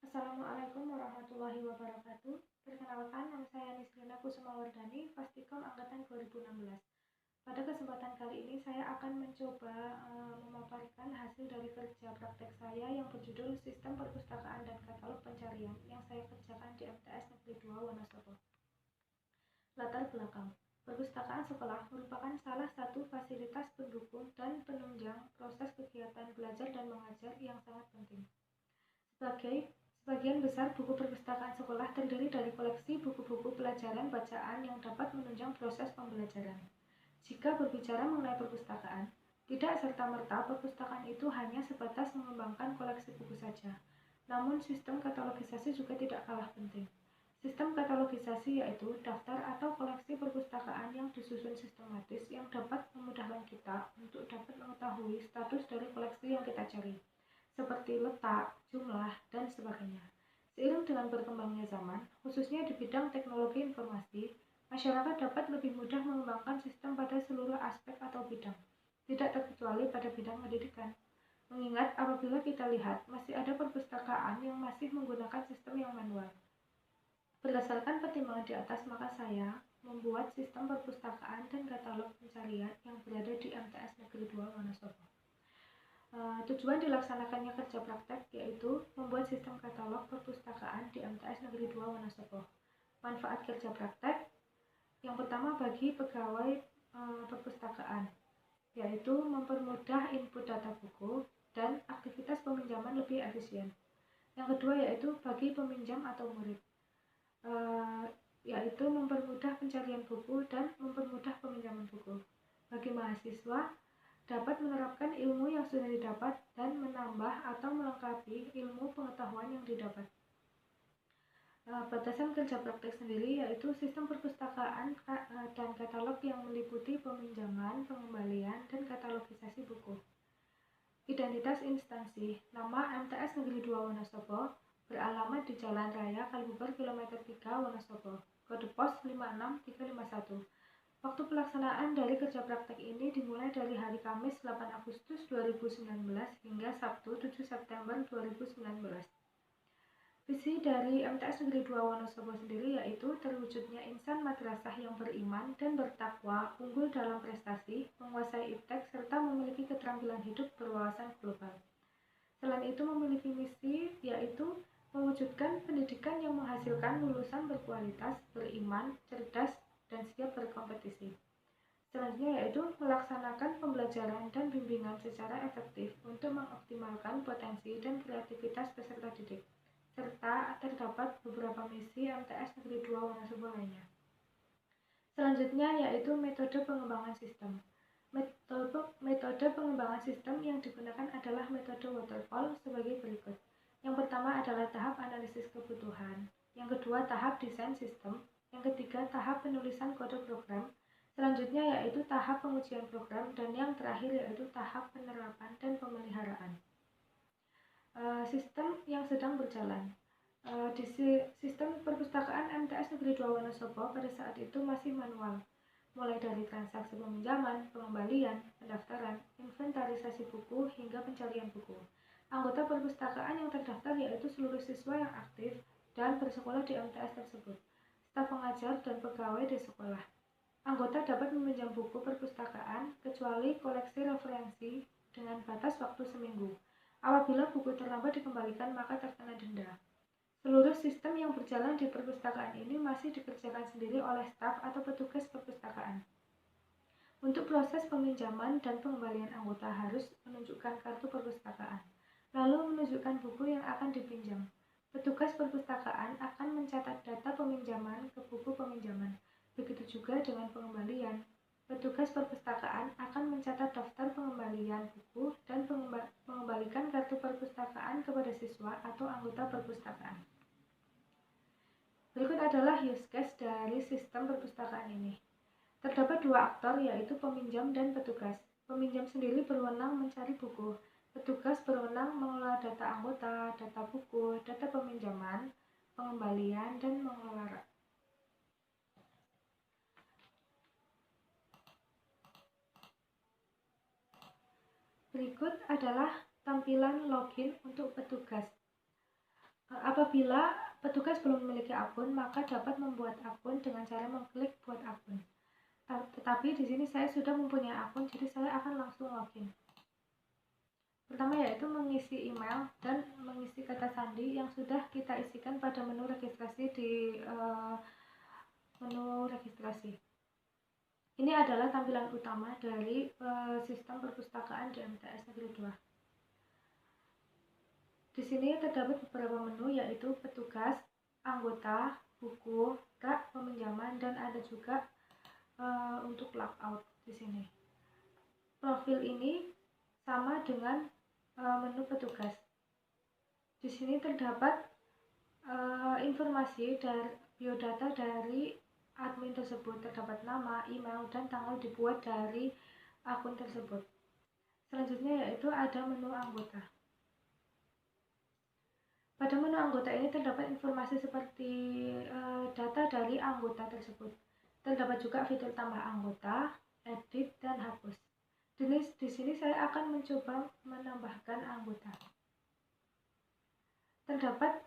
Assalamualaikum warahmatullahi wabarakatuh. Perkenalkan, nama saya Nisrina Kusumawardani, Fastikom Angkatan 2016. Pada kesempatan kali ini saya akan mencoba memaparkan hasil dari kerja praktek saya yang berjudul Sistem Perpustakaan dan Katalog Pencarian yang saya kerjakan di MTS Negeri 2 Wonosobo. Latar belakang. Perpustakaan sekolah merupakan salah satu fasilitas pendukung dan penunjang proses kegiatan belajar dan mengajar yang sangat penting. Sebagian besar buku perpustakaan sekolah terdiri dari koleksi buku-buku pelajaran bacaan yang dapat menunjang proses pembelajaran. Jika berbicara mengenai perpustakaan, tidak serta-merta perpustakaan itu hanya sebatas mengembangkan koleksi buku saja. Namun sistem katalogisasi juga tidak kalah penting. Sistem katalogisasi yaitu daftar atau koleksi perpustakaan yang disusun sistematis yang dapat memudahkan kita untuk dapat mengetahui status dari koleksi yang kita cari, seperti letak, jumlah, dan sebagainya. Seiring dengan berkembangnya zaman, khususnya di bidang teknologi informasi, masyarakat dapat lebih mudah mengembangkan sistem pada seluruh aspek atau bidang, tidak terkecuali pada bidang pendidikan. Mengingat apabila kita lihat, masih ada perpustakaan yang masih menggunakan sistem yang manual. Berdasarkan pertimbangan di atas, maka saya membuat sistem perpustakaan dan katalog pencarian yang berada di MTS Negeri 2 Wonosobo. Tujuan dilaksanakannya kerja praktek yaitu membuat sistem katalog perpustakaan di MTS Negeri 2 Wonosobo. Manfaat kerja praktek yang pertama bagi pegawai perpustakaan, yaitu mempermudah input data buku dan aktivitas peminjaman lebih efisien. Yang kedua yaitu bagi peminjam atau murid, yaitu mempermudah pencarian buku dan mempermudah peminjaman buku. Bagi mahasiswa, dapat menerapkan ilmu yang sudah didapat dan menambah atau melengkapi ilmu pengetahuan yang didapat. Batasan kerja praktek sendiri yaitu sistem perpustakaan dan katalog yang meliputi peminjaman, pengembalian, dan katalogisasi buku. Identitas instansi. Nama MTS Negeri 2 Wonosobo beralamat di Jalan Raya Kalibuber Kilometer 3 Wonosobo. Kode pos 56351. Waktu pelaksanaan dari kerja praktek ini dimulai dari hari Kamis 8 Agustus 2019 hingga Sabtu 7 September 2019. Visi dari MTS Negeri 2 Wonosobo sendiri yaitu terwujudnya insan madrasah yang beriman dan bertakwa, unggul dalam prestasi, menguasai iptek, serta memiliki keterampilan hidup berwawasan global. Selain itu memiliki misi yaitu mewujudkan pendidikan yang menghasilkan lulusan berkualitas, beriman, cerdas, dan siap berkompetisi. Selanjutnya yaitu melaksanakan pembelajaran dan bimbingan secara efektif untuk mengoptimalkan potensi dan kreativitas peserta didik, serta terdapat beberapa misi MTS Negeri 2 Wonosobo lainnya. Selanjutnya yaitu metode pengembangan sistem. Metode pengembangan sistem yang digunakan adalah metode waterfall sebagai berikut. Yang pertama adalah tahap analisis kebutuhan, yang kedua tahap desain sistem, yang ketiga tahap penulisan kode program, selanjutnya yaitu tahap pengujian program, dan yang terakhir yaitu tahap penerapan dan pemeliharaan. Sistem yang sedang berjalan. Di sistem perpustakaan MTS Negeri 2 Wonosobo pada saat itu masih manual, mulai dari transaksi peminjaman, pengembalian, pendaftaran, inventarisasi buku, hingga pencarian buku. Anggota perpustakaan yang terdaftar yaitu seluruh siswa yang aktif dan bersekolah di MTS tersebut, staf pengajar, dan pegawai di sekolah. Anggota dapat meminjam buku perpustakaan kecuali koleksi referensi dengan batas waktu seminggu. Apabila buku terlambat dikembalikan, maka terkena denda. Seluruh sistem yang berjalan di perpustakaan ini masih dikerjakan sendiri oleh staf atau petugas perpustakaan. Untuk proses peminjaman dan pengembalian, anggota harus menunjukkan kartu perpustakaan, lalu menunjukkan buku yang akan dipinjam. Petugas perpustakaan akan mencatat data peminjaman ke buku peminjaman. Begitu juga dengan pengembalian. Petugas perpustakaan akan mencatat daftar pengembalian buku dan mengembalikan kartu perpustakaan kepada siswa atau anggota perpustakaan. Berikut adalah use case dari sistem perpustakaan ini. Terdapat dua aktor yaitu peminjam dan petugas. Peminjam sendiri berwenang mencari buku. Petugas berwenang mengelola data anggota, data buku, data peminjaman, pengembalian, dan mengelola. Berikut adalah tampilan login untuk petugas. Apabila petugas belum memiliki akun, maka dapat membuat akun dengan cara mengklik buat akun. Tetapi di sini saya sudah mempunyai akun, jadi saya akan langsung login. Pertama yaitu mengisi email dan mengisi kata sandi yang sudah kita isikan pada menu registrasi di menu registrasi. Ini adalah tampilan utama dari sistem perpustakaan di MTS Negeri 2. Di sini terdapat beberapa menu yaitu petugas, anggota, buku, rak, peminjaman, dan ada juga untuk logout di sini. Profil ini sama dengan menu petugas. Di sini terdapat informasi dari biodata dari admin tersebut, terdapat nama, email, dan tanggal dibuat dari akun tersebut. Selanjutnya yaitu ada menu anggota. Pada menu anggota ini terdapat informasi seperti data dari anggota tersebut. Terdapat juga fitur tambah anggota, edit, dan hapus. Di sini saya akan mencoba menambahkan anggota. Terdapat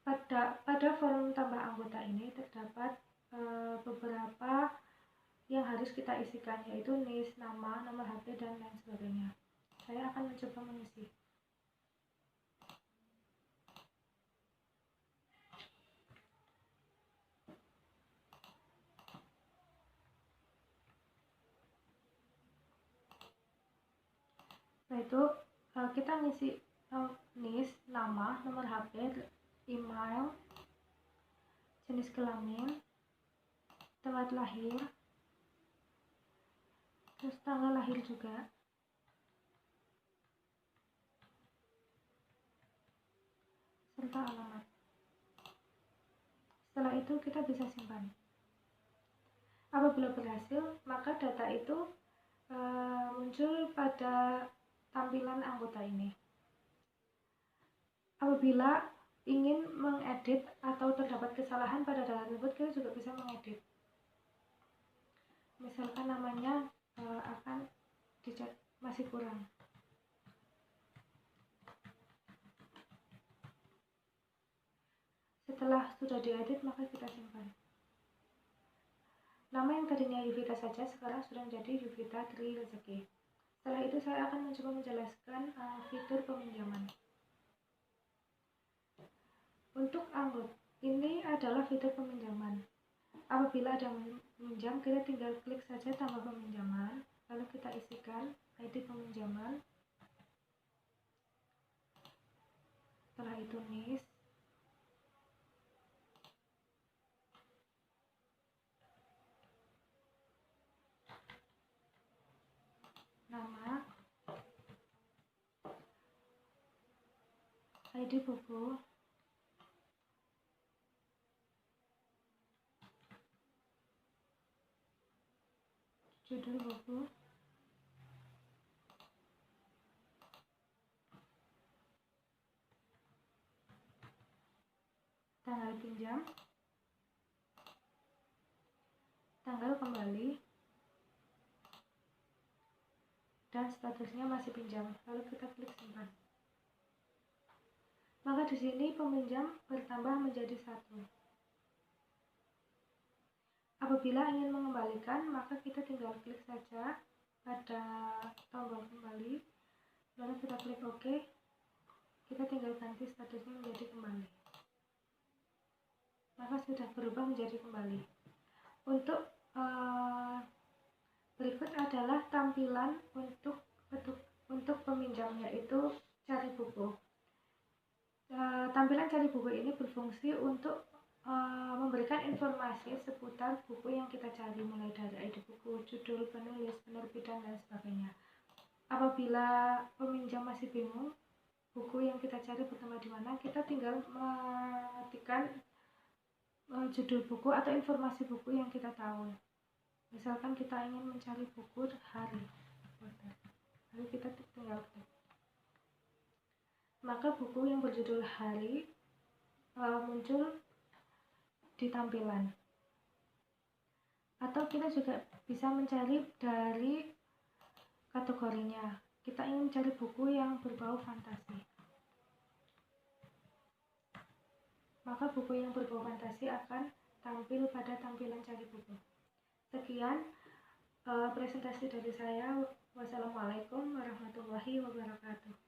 pada form tambah anggota ini terdapat beberapa yang harus kita isikan, yaitu NIS, nama, nomor HP, dan lain sebagainya. Saya akan mencoba mengisi. Nah itu kita ngisi NIS, nama, nomor HP, email, jenis kelamin, tempat lahir, terus tanggal lahir juga, serta alamat. Setelah itu kita bisa simpan. Apabila berhasil, maka data itu muncul pada tampilan anggota ini. Apabila ingin mengedit atau terdapat kesalahan pada data tersebut, kita juga bisa mengedit. Misalkan namanya akan dicek masih kurang. Setelah sudah diedit, maka kita simpan. Nama yang tadinya Yuvita saja sekarang sudah menjadi Yuvita Tri Rezeki. Setelah itu saya akan mencoba menjelaskan fitur peminjaman. Untuk anggota, ini adalah fitur peminjaman. Apabila ada meminjam, kita tinggal klik saja tambah peminjaman, lalu kita isikan ID peminjaman. Setelah itu NIS, nama, ID buku, judul buku, tanggal pinjam, tanggal kembali, dan statusnya masih pinjam. Lalu kita klik simpan. Maka di sini peminjam bertambah menjadi 1. Apabila ingin mengembalikan, maka kita tinggal klik saja pada tombol kembali, lalu kita klik OK. Kita tinggal ganti statusnya menjadi kembali. Maka sudah berubah menjadi kembali. Untuk berikut adalah tampilan untuk peminjam, yaitu cari buku. Tampilan cari buku ini berfungsi untuk memberikan informasi seputar buku yang kita cari, mulai dari ID buku, judul, penulis, penerbit, dan lain sebagainya. Apabila peminjam masih bingung buku yang kita cari pertama di mana, kita tinggal mengetikkan judul buku atau informasi buku yang kita tahu. Misalkan kita ingin mencari buku hari, lalu kita tinggal klik. Maka buku yang berjudul hari muncul di tampilan. Atau kita juga bisa mencari dari kategorinya. Kita ingin mencari buku yang berbau fantasi. maka buku yang berbau fantasi akan tampil pada tampilan cari buku. Sekian presentasi dari saya. Wassalamualaikum warahmatullahi wabarakatuh.